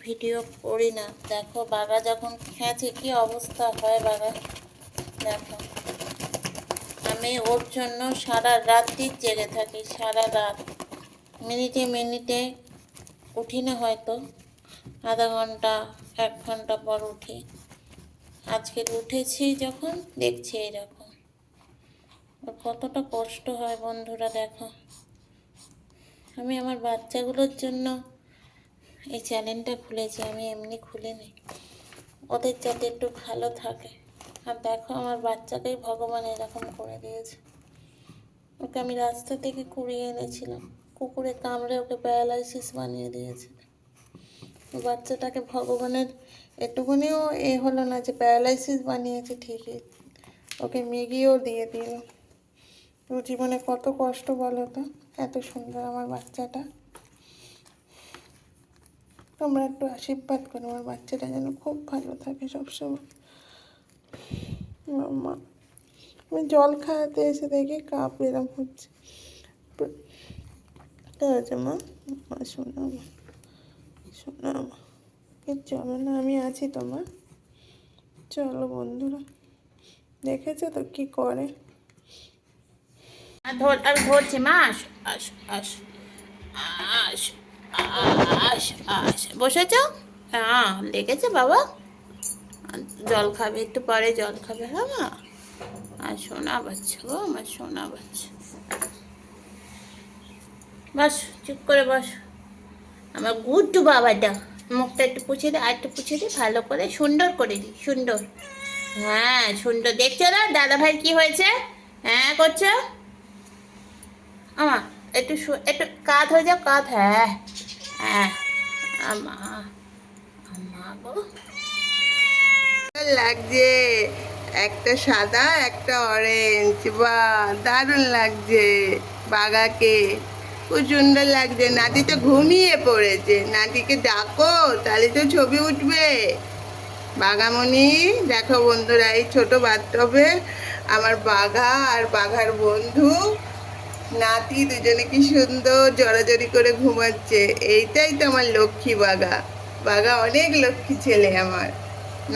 Video করি না। দেখো বাঘা যখন খেঁচে কি অবস্থা হয় বাঘা, দেখো। আমি ওর জন্য সারা রাত্রি জেগে থাকি, সারা রাত। মিনিটে মিনিটে উঠি না, হয়তো আধা ঘন্টা 1 ঘন্টা পর উঠি। আজকে উঠেছি যখন দেখছি এইরকম। ওর কতটা কষ্ট হয় বন্ধুরা, দেখো। আমি আমার বাচ্চাগুলোর জন্য এই চ্যানেলটা খুলেছি, আমি এমনি খুলিনি, ওদের যাতে একটু ভালো থাকে। আর দেখো আমার বাচ্চাকেই ভগবান এরকম করে দিয়েছে। ওকে আমি রাস্তা থেকে কুড়িয়ে এনেছিলাম, কুকুরে কামড়ে ওকে প্যারালাইসিস বানিয়ে দিয়েছে। বাচ্চাটাকে ভগবানের একটুকুনিও হলো না যে প্যারালাইসিস বানিয়েছে, ঠিকই ওকে ম্যাগিও দিয়ে দিল। ওর জীবনে কত কষ্ট বলো তো। এত সুন্দর আমার বাচ্চাটা। তোমরা একটু আশীর্বাদ করো আমার বাচ্চাটা যেন খুব ভালো থাকে সবসময়। মাম্মা, আমি জল খাওয়াতে এসে দেখি কাপ এরম হচ্ছে। ঠিক আছে মা, মা শোনা, মা শোনা, মা কিচ্ছু হবে না, আমি আছি তোমার। চলো বন্ধুরা, দেখেছো তো কি করে। আর ধরছি মা, আস আস আস আস আস আস। বসেছ? হ্যাঁ, লেগেছে বাবা? জল খাবে, একটু পরে জল খাবে। হ্যাঁ মা, আর সোনা বাচ্চা গো, আমার সোনা বাচ্চা। বাস, চুপ করে বস আমার গুড্ডু বাবাটা। মুখটা একটু পুছে দে, আর একটু পুছে দে, ভালো করে সুন্দর করে দি, সুন্দর। হ্যাঁ সুন্দর। দেখছো না দাদা ভাই কি হয়েছে? হ্যাঁ করছো আমা, একটু একটু কাত হয়ে যাও, কাত। হ্যাঁ হ্যাঁ আমা, আমা গো লাগছে। একটা সাদা একটা অরেঞ্জ, বাহ দারুণ লাগছে বাগাকে, খুব সুন্দর লাগছে। নাতি তো ঘুমিয়ে পড়েছে, নাতিকে ডাকো তাহলে তো ছবি উঠবে। বাঘামণি, দেখো বন্ধুরা, এই ছোট বাথটবে আমার বাঘা আর বাঘার বন্ধু নাতি দুজনে কি সুন্দর জড়াজড়ি করে ঘুমাচ্ছে। এইটাই তো আমার লক্ষ্মী বাঘা। বাঘা অনেক লক্ষ্মী ছেলে আমার,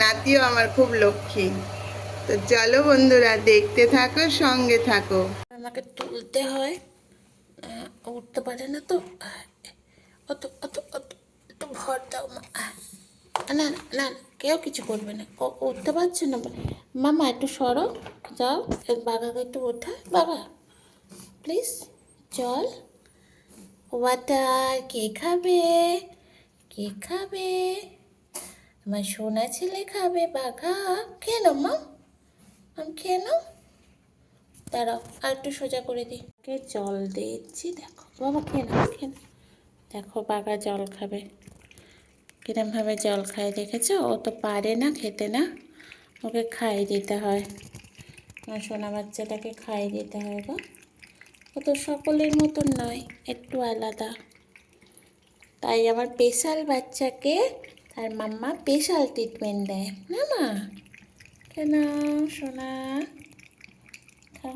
নাতিও আমার খুব লক্ষ্মী। তো চলো বন্ধুরা, দেখতে থাকো, সঙ্গে থাকো। আমাকে তুলতে হয়, উঠতে পারে না তো। অত অত অত একটু ভর দাও মা। না না না, কেউ কিছু করবে না, ও উঠতে পারছে না। মামা একটু সরো, যাও বাঘাকে একটু ওঠা। বাবা প্লিজ, চল। ওয়াটার কে খাবে? কে খাবে? আমার সোনা ছেলে খাবে। বাঘা খেয়ে নাও মা, আমি খেয়ে নাও। দাঁড়াও আর একটু সোজা করে দিই, কে জল দিচ্ছি। দেখো বাবা, খেয়ে নাও, খেয়ে নাও। দেখো বাঘা জল খাবে, কিরমভাবে জল খায় দেখেছো? ও তো পারে না খেতে, না, ওকে খাইয়ে দিতে হয়। আমার সোনা বাচ্চাটাকে খাইয়ে দিতে হয় গো। ও তো সকলের মতন নয়, একটু আলাদা। তাই আমার স্পেশাল বাচ্চাকে তার মাম্মা স্পেশাল ট্রিটমেন্ট দেয় না মা। কেন সোনা, খাও।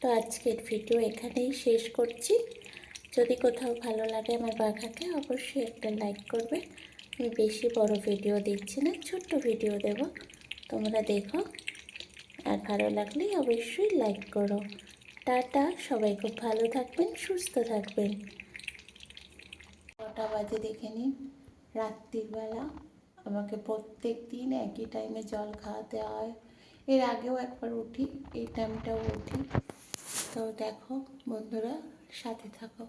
তো আজকের ভিডিও এখানেই শেষ করছি। যদি কোথাও ভালো লাগে আমার বাঘাকে, অবশ্যই একটা লাইক করবে। আমি বেশি বড় ভিডিও দিচ্ছি না, ছোট্ট ভিডিও দেব, তোমরা দেখো। আর ভালো লাগলে অবশ্যই লাইক করো। টাটা, সবাই খুব ভালো থাকবেন, সুস্থ থাকবেন। কটা বাজে দেখে নিন, রাত্রিবেলা। আমাকে প্রত্যেক দিন একই টাইমে জল খাওয়াতে হয়। এর আগেও একবার উঠি, এই টাইমটাও উঠি। তো দেখো বন্ধুরা, সাথে থাকো।